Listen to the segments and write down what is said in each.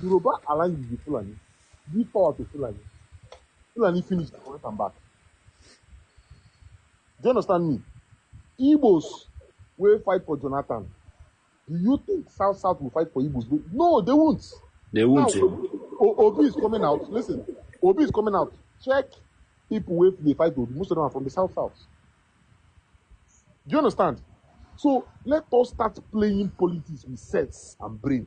Yoruba align with the Fulani, give power to Fulani. Fulani finish the front and back. Do you understand me? Igbos will fight for Jonathan. Do you think South will fight for Igbos? No, they won't. They won't. Now, Obi is coming out. Listen, Obi is coming out. Check people where they fight Obi. Most of them are from the South. Do you understand? So let us start playing politics with sense and brain.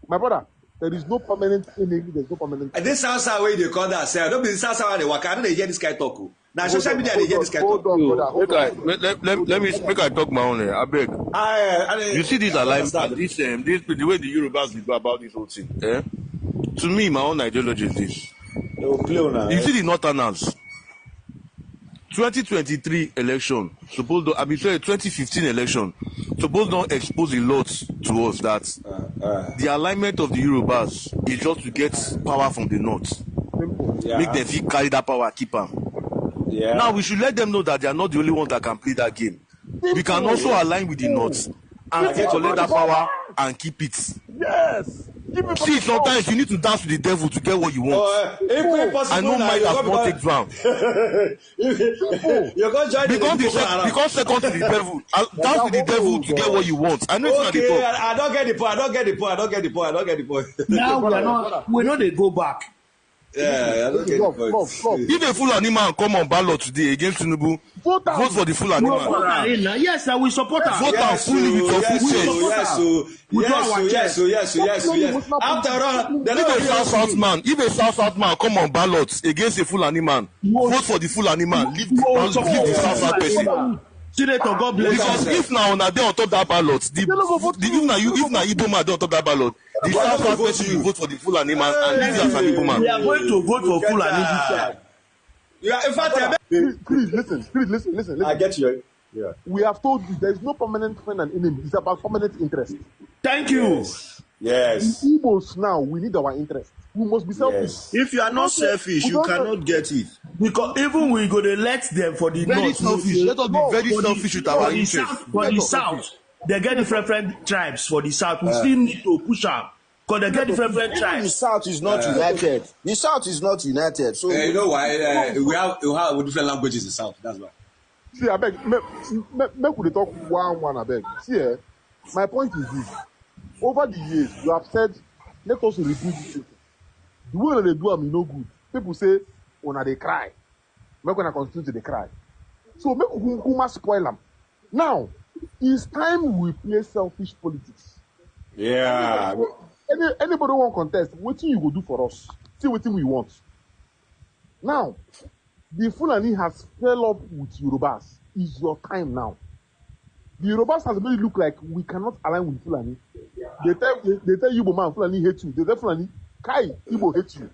My brother, there is no permanent enemy. There's no permanent. And this South way they call that. Say, don't be South where they work. I don't hear this guy talk. Now social media they hear this guy talk. Let me make I talk my own. I beg. You see this alignment, this the way the Yorubas go about this whole thing. Eh? To me, my own ideology is this. You see the Northerners. 2023 election, suppose to, I mean, 2015 election, suppose don't expose a lot to us that the alignment of the Yorubas is just to get power from the north. Yeah. Make them feel carry that power, keep them. Yeah. Now we should let them know that they are not the only ones that can play that game. We can also align with the north and collect that power and keep it. Yes. See, sometimes you need to dance with the devil to get what you want. I know might have not take ground. You're going to join because second to the devil. Dance with the devil to get what you want. I know it's not the point. I don't get the point. Now we're not they go back. Yeah, I don't get the point. If a Fulani man come on ballot today against Tinubu, vote for the Fulani man. Yes, I will support her. Vote her fully with your full yes. After all, if a South man come on ballot against a Fulani man, vote for the Fulani man. Leave the South person. Senator, God bless you. Because if now on a day on top that ballot, if na Igbo man dey on top that ballot, the South person will vote for the Fulani man and leave you as an Igbo man. We are going to vote for Fulani this time. Yeah, in fact, please listen. I get you. Yeah. We have told you there is no permanent friend and enemy. It's about permanent interest. Thank you. Yes. In Igbos now, we need our interest. We must be selfish. Yes. If you are not selfish, you cannot get it. Because even we go to let them for the very north. Selfish. Let us be very selfish with our interest. For the south, they get different tribes for the south. We still need to push out. Because they get different tribes. The south is not united. The south is not united. So you know why? We have different languages in the south. That's why. See, I beg, make we talk one, I beg. See, my point is this. Over the years, you have said, let us rebuild this thing. The way that they do them is no good. People say, when they cry. Make when I continue to cry. So make Kuma spoil them. Now, it's time we play selfish politics. Yeah. Anybody want contest, what you go do for us? See what we want. Now, the Fulani has fell up with Yorubas. It's your time now. The Yorubas has made it look like we cannot align with Fulani. They tell you, man, Fulani hate you. They tell Fulani, Kai, Igbo hate you.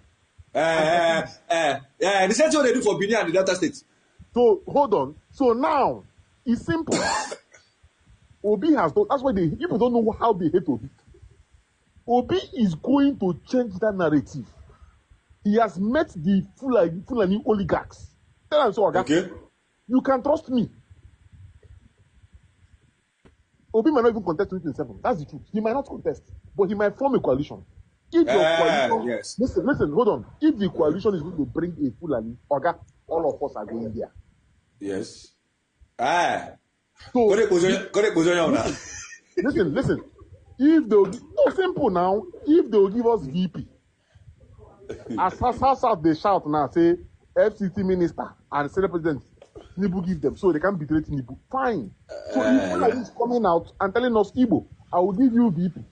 The same thing they do for Benin and the Delta State. So, hold on. So now, it's simple. Obi has done, that's why people don't know how they hate Obi. Obi is going to change that narrative. He has met the Fulani oligarchs. Tell them so, okay? You can trust me. Obi might not even contest 2027. That's the truth. He might not contest, but he might form a coalition. If your coalition, yes. Listen, hold on. If the coalition is going to bring a Fulani, Oga, all of us are going there. Yes. So, listen. If they'll simple now, if they'll give us VP, as South they shout now, say FCT minister and Senate president, Nibu give them, so they can't betray Nibu. Fine. So if Fulani is coming out and telling us, Igbo, I will give you VP.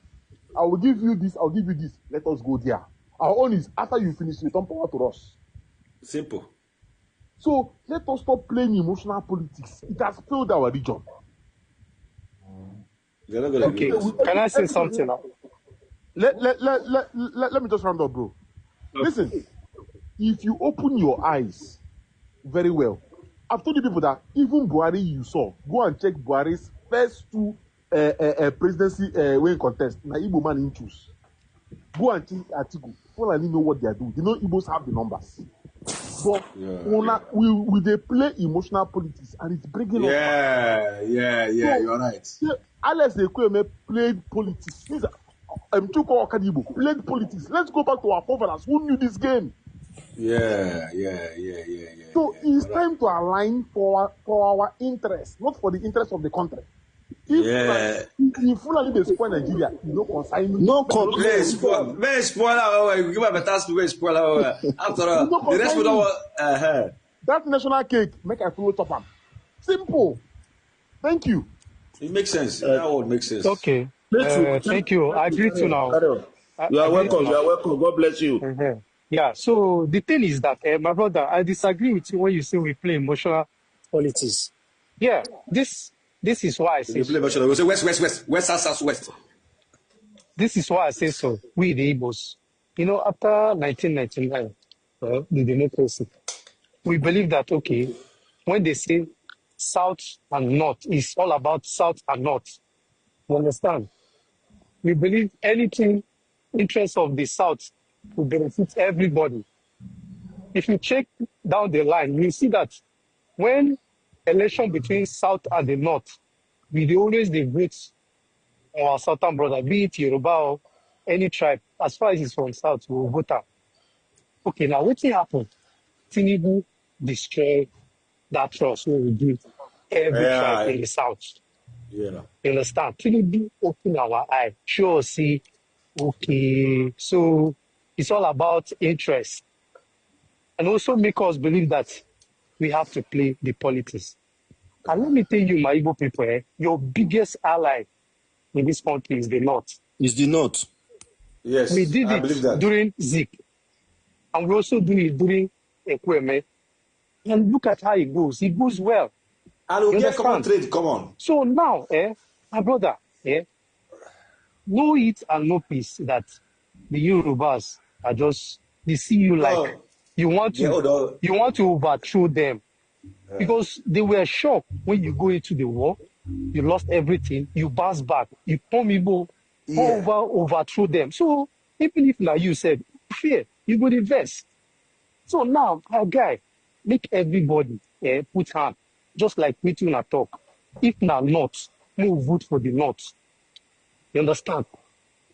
I will give you this, I'll give you this. Let us go there. Our own is after you finish, return power to us. Simple. So let us stop playing emotional politics. It has failed our region. Okay, can I say something now? Let me just round up, bro. Listen, if you open your eyes very well, I've told you people that even Buhari you saw, go and check Buhari's first two presidency win contest. Na Igbo man in choose. Go and check Atiku. Fulani know what they are doing. They know Igbos have the numbers. But we they play emotional politics and it's bringing us. Yeah, you're right. Alex Ekweme played politics. Chuko Okadibo played politics. Let's go back to our forefathers who knew this game. Yeah. So it's time to align for our interest, not for the interest of the country. If Fulani they spoil Nigeria, you know, consign No Very complaint. very spoiler. You give a better very spoiler. After all, the rest we don't want. that national cake, make I follow top am. Simple. Thank you. It makes sense. That would make sense. Okay. Thank you. I agree to now. You are welcome. You are welcome. God bless you. Uh-huh. Yeah. So the thing is that, my brother, I disagree with you when you say we play emotional politics. Yeah. This is why I say You play version. We say west, south, west. This is why I say so. We the Igbos, after 1999, the democracy, we believe that when they say South and North, it's all about South and North. You understand? We believe anything interest of the South will benefit everybody. If you check down the line, you see that when election between South and the North, we always vote our Southern brother, be it Yoruba or any tribe, as far as it's from South, we will vote out. Okay, now what happened? Tinubu destroy that trust we will give every tribe in the South. Yeah. You understand? Tinubu open our eye, show us, see, okay, so it's all about interest. And also make us believe that we have to play the politics. And let me tell you, my Igbo people, your biggest ally in this country is the North. Is the North. Yes, We did I it believe that. during Zik. And we also do it during Ekweme. And look at how it goes. It goes well. And we'll You get common understand? trade. Come on. So now, my brother, no eat and no peace that the Yorubas are just, they see you like, you want to overthrow them. Because they were shocked when you go into the war, you lost everything, you bounce back, you come Igbo, overthrow them. So even if now you said, fear, you go invest. So now, our guy, make everybody put hand, just like we two talk. If not, we will vote for the North. You understand?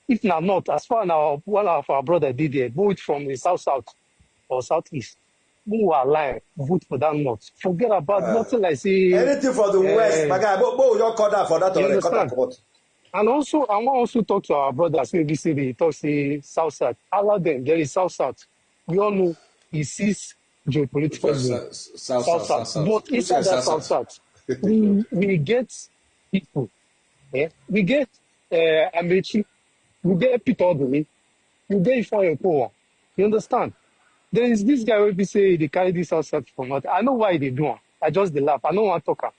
If not, as far as one of our brother did there, vote from the south or southeast. We will align, vote for that North. Forget about nothing like say anything for the west. My guy, what will you call that for that or cut that? And also, I want also talk to our brothers, maybe say they talk say south south. Allow them, there is south south. We all know it is geopolitical zone. South. But inside that south, we get people. We get Amechi, we get Peter Odumi, we get Ifeanyi Okowa. You understand? There is this guy who be say they carry this outside from north. I know why they do it. I just they laugh. I don't want to talk.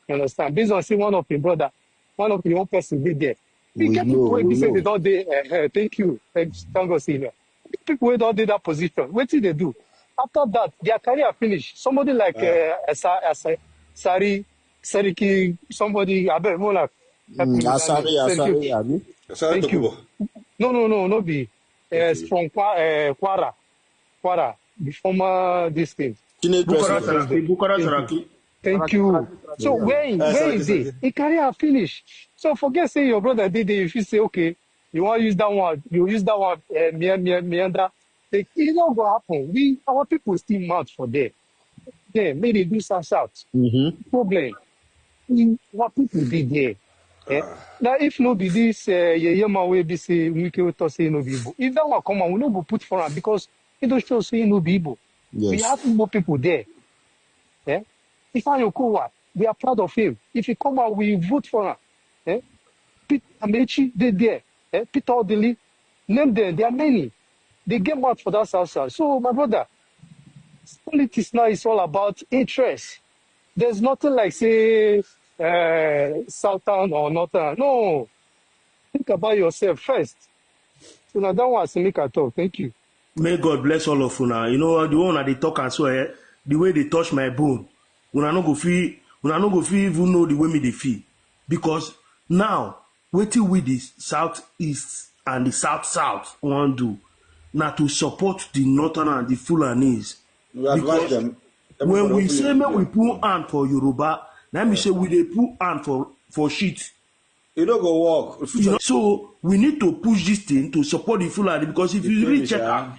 You understand? Based on see one of your brother, one of your own person be there. We get people who be say they don't thank you. Thank God see you. People who don't do that position. What did they do? After that, their career finished. Somebody like Sariki, somebody Abel Mola. Asari. Thank you. No be. It's from Kwara, the former this thing. Bukara Saraki. Thank you. So where is it? His career finished. So forget say your brother did it. If you say okay, you want to use that one, you use that one. Meander. It's not gonna happen. Our people still mad for there. Yeah, maybe they do some shout. Problem. What people did there. Now, if no be this, man will be say we can say no be Igbo. If that one come on, we no go put for him because it don't show say no be Igbo. Yes. We have more people there. If I Okowa, we are proud of him. If he come out, we vote for him. Peter Amechi, they there. Peter Odili, name them. There are many. They get mad for that south. So, my brother, politics now is all about interest. There's nothing like say southern or northern. No. Think about yourself first. So now that one I make a talk. Thank you. May God bless all of you now. You know the one that they talk and swear, the way they touch my bone. When I no go feel even know the way me they feel. Because now, waiting with the southeast and the south want do now to support the northern and the Fulanis. Because when we say we put hand for Yoruba, let me say we they put hand for shit. You don't go work. So we need to push this thing to support the Fulani, because if you reach check out,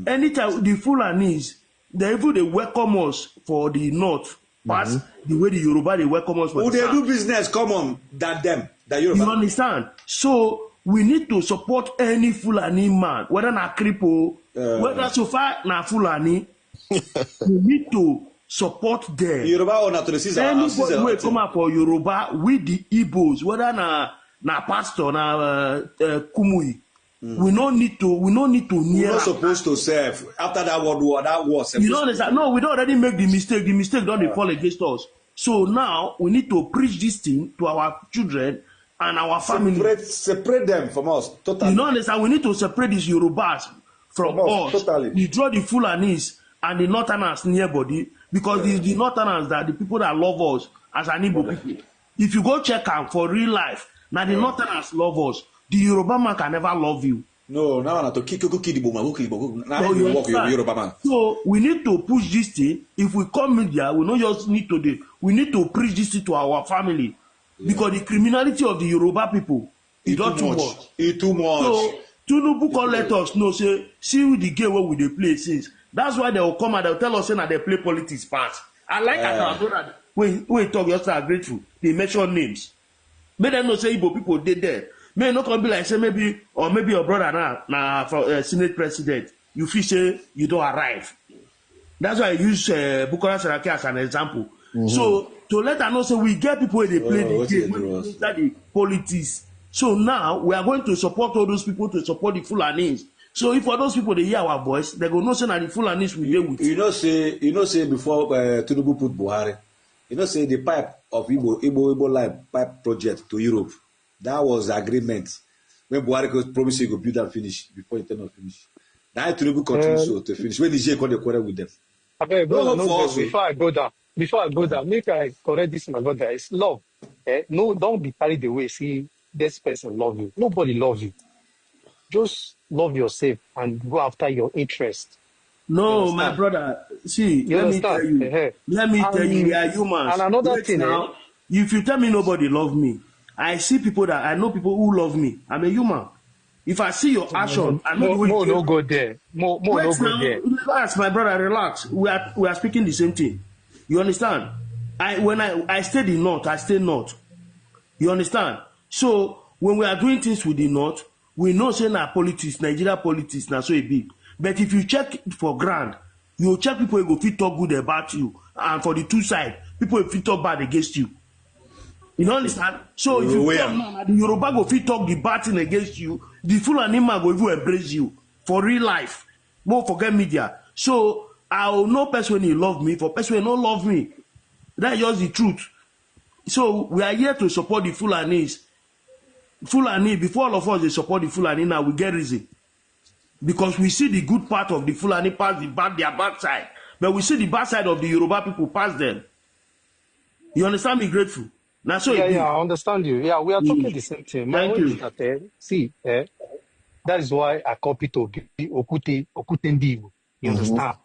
anytime the Fulanis, they welcome us for the north, past the way the Yoruba they welcome us for who the south. Who they do business common than them, the Yoruba. You understand? So we need to support any Fulani man, whether na cripple, whether so far na Fulani. We need to support them. Yoruba or not to the anybody will come up for Yoruba with the Igbos, whether na pastor na Kumuyi. We no need to we're not supposed to serve after that war. You don't understand? No, we don't already make the mistake. The mistake don't fall against us. So now we need to preach this thing to our children and our family. Separate them from us totally. You don't understand? We need to separate these Yorubas from us. Totally. We draw the Fulanis and the Northerners nearbody, because the Northerners are the people that love us as an Igbo people. If you go check out for real life, now the Northerners love us. The Yoruba man can never love you. No, now to kill the woman. Now you walk Yoruba man. So we need to push this thing. If we come media, we not just need to do. We need to preach this thing to our family, because the criminality of the Yoruba people is not too much. It's too much. So Tinubu can let us know. Say, see the game where we dey play since. That's why they will come and they will tell us that they play politics part. I like our brother when we talk, you are grateful. They mention names. Make them know say Igbo people did there. May not come be like say maybe your brother now for Senate president. You feel say you don't arrive. That's why I use Bukola Saraki as an example. So to let them know say we get people they play the game, the politics. So now we are going to support all those people to support the Fulanis. So if for those people they hear our voice, they go know say that the Fulanis will deal with. You know say before Tinubu put Buhari, you know say the pipe of Igbo line pipe project to Europe. That was the agreement when Buhari promised he would build and finish before it not finish. Now Tinubu continues to finish. When Niger got the quarrel with them. Before I go down, make I correct this, my brother. It's love. No, don't be carried away. See, this person love you. Nobody loves you. Just love yourself and go after your interest. No, my brother. See, let me tell you, we are humans. And another thing, now, if you tell me nobody love me, I see people that I know people who love me. I'm a human. If I see your action, I know more no go there. More no go there. Relax, my brother, relax. We are speaking the same thing. You understand? When I stay the north, I stay north. You understand? So when we are doing things with the north, we know say na politics, Nigeria politics, na so it be. But if you check for ground, you check people who go fit talk good about you, and for the two sides, people who fit talk bad against you. You know understand? So if you come now, the Yoruba go fit talk the bad thing against you, the Fulani man go even embrace you for real life. Don't forget media. So I will know person when he love me, for person when don't love me. That's just the truth. So we are here to support the Fulanis. Fulani, before all of us they support the Fulani, now we get reason. Because we see the good part of the Fulani pass their bad side. But we see the bad side of the Yoruba people pass them. You understand me, grateful? Now, so I understand you. Yeah, we are talking the same thing. Thank you. That is why I copy to Okutendi. You understand?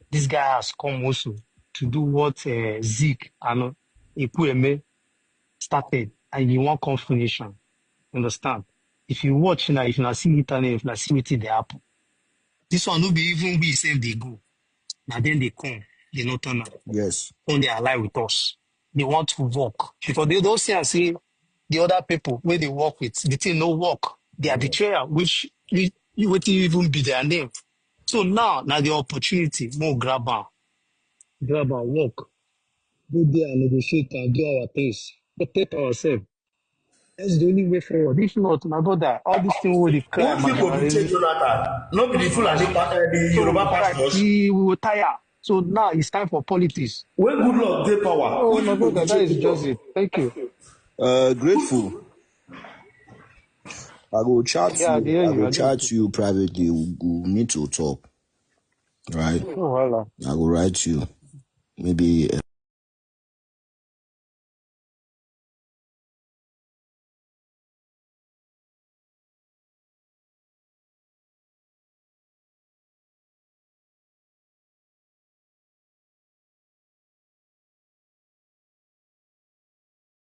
This guy has come also to do what Zeke and Ikueme started, and you want confirmation. Understand? If you watch now, if you not see internet, if you not see what they happen, this one will be even we say they go. Now then they come, they not turn up. Yes. When they align with us, they want to work because they don't see and see the other people where they work with. The thing no work. They are betrayal, which you won't even be their name. So now the opportunity more grab and work, go there and negotiate and do our things, protect ourselves. That's the only way forward. If not, my brother, all these things will cry. What people will take Jonathan? Not be the Fulani, the Yoruba pastors. We will tire. So now it's time for politics. When good luck, take power. Oh, my brother, that is just it. Thank you. Grateful. I go chat you. I go chat you privately. We need to talk. Right? Oh, voilà. I go write you. Maybe